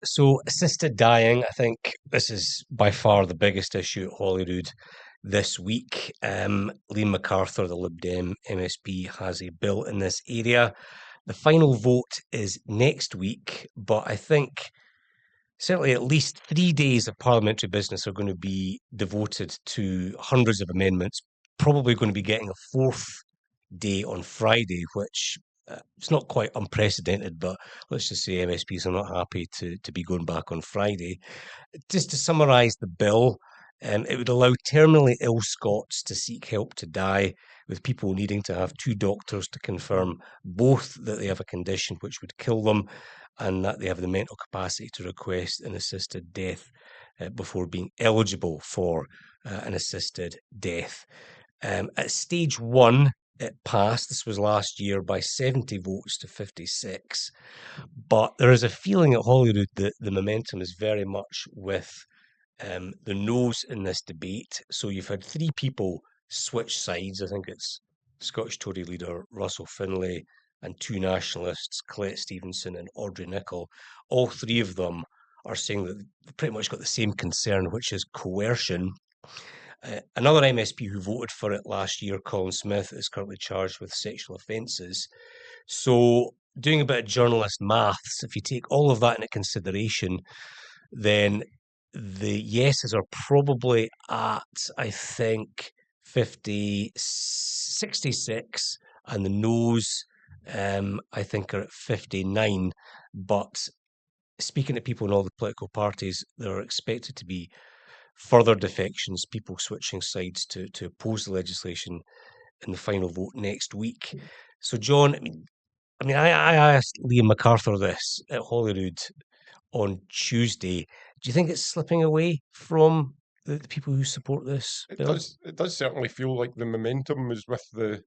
So assisted dying, I think this is by far the biggest issue at Holyrood this week. Liam McArthur, the Lib Dem MSP, has a bill in this area. The final vote is next week, but I think certainly at least 3 days of parliamentary business are going to be devoted to hundreds of amendments, probably going to be getting a fourth day on Friday, which it's not quite unprecedented, but let's just say MSPs are not happy to be going back on Friday. Just to summarise the bill, it would allow terminally ill Scots to seek help to die, with people needing to have two doctors to confirm both that they have a condition which would kill them and that they have the mental capacity to request an assisted death before being eligible for an assisted death. At stage one, it passed. This was last year by 70 votes to 56. But there is a feeling at Holyrood that the momentum is very much with the no's in this debate. So you've had three people switch sides. I think it's Scottish Tory leader Russell Finlay and two nationalists, Colette Stevenson and Audrey Nicholl. All three of them are saying that they've pretty much got the same concern, which is coercion. Another MSP who voted for it last year, Colin Smith, is currently charged with sexual offences. So, doing a bit of journalist maths, if you take all of that into consideration, then the yeses are probably at, I think, 50, 66, and the noes, I think, are at 59. But speaking to people in all the political parties, there are expected to be further defections, people switching sides to oppose the legislation in the final vote next week. So, John, I asked Liam McArthur this at Holyrood on Tuesday. Do you think it's slipping away from the people who support this It bill? does. It does certainly feel like the momentum is with the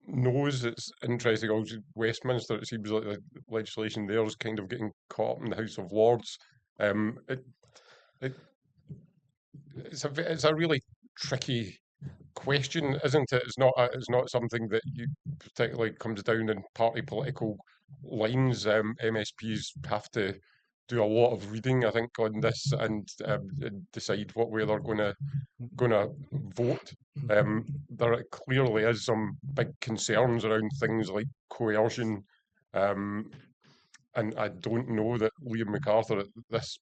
no's. It's interesting. Also, Westminster. It seems like the legislation there is kind of getting caught up in the House of Lords. Um, it, it it's a really tricky question, isn't it? It's not something that you particularly comes down in party political lines. MSPs have to do a lot of reading, I think, on this and decide what way they're going to vote. There clearly is some big concerns around things like coercion, um, and I don't know that Liam McArthur at this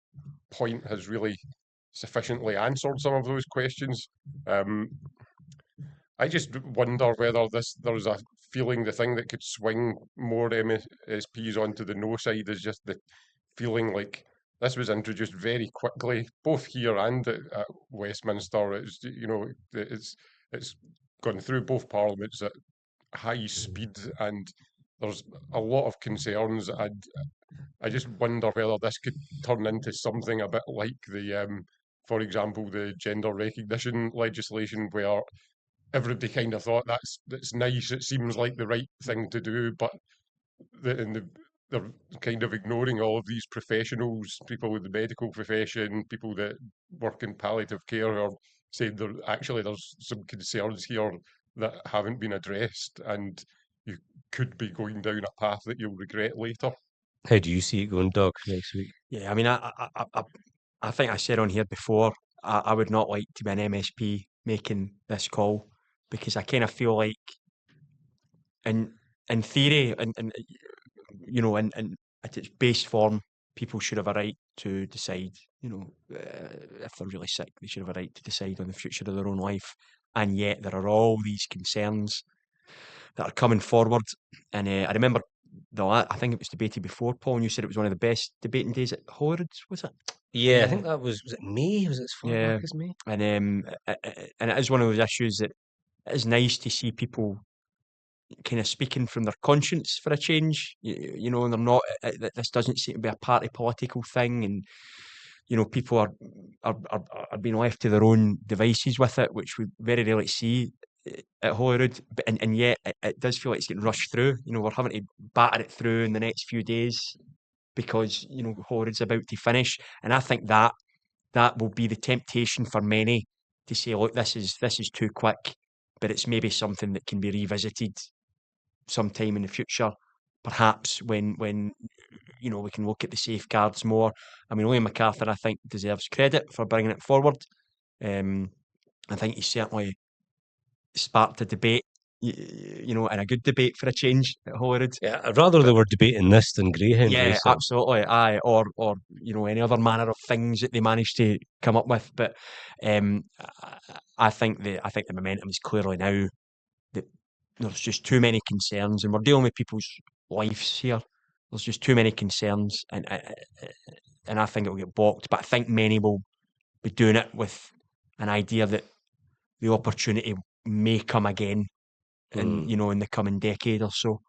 point has really sufficiently answered some of those questions. Um, I just wonder whether there's a feeling the thing that could swing more MSPs onto the no side is just the feeling like this was introduced very quickly, both here and at Westminster. It's gone through both parliaments at high speed, and there's a lot of concerns. And I just wonder whether this could turn into something a bit like for example, the gender recognition legislation, where everybody kind of thought that's nice. It seems like the right thing to do, but they're kind of ignoring all of these professionals, people with the medical profession, people that work in palliative care, who are saying there's some concerns here that haven't been addressed, and you could be going down a path that you'll regret later. How do you see it going, Doug, next week? Yeah, I mean, I think I said on here before, I would not like to be an MSP making this call because I kind of feel like, in in theory, and in at its base form, people should have a right to decide. If they're really sick, they should have a right to decide on the future of their own life. And yet, there are all these concerns that are coming forward. And I remember I think it was debated before, Paul, and you said it was one of the best debating days at Holyrood, was it? Yeah, I think that was it May? Was it as far back Yeah, as May? and and it is one of those issues that it is nice to see people kind of speaking from their conscience for a change. And they're not. This doesn't seem to be a party political thing, and people are being left to their own devices with it, which we very rarely see at Holyrood. And yet it does feel like it's getting rushed through. We're having to batter it through in the next few days because Holyrood's about to finish, and I think that will be the temptation for many to say, look, this is too quick, but it's maybe something that can be revisited sometime in the future, perhaps when we can look at the safeguards more. I mean, Liam McArthur, I think, deserves credit for bringing it forward. I think he certainly sparked a debate, and a good debate for a change at Holyrood. Yeah, I'd rather they were debating this than Greyhound Yeah, racing. absolutely. Aye, or any other manner of things that they managed to come up with. But I think the momentum is clearly now that there's just too many concerns, and we're dealing with people's lives here. There's just too many concerns, and I think it will get balked. But I think many will be doing it with an idea that the opportunity may come again in the coming decade or so.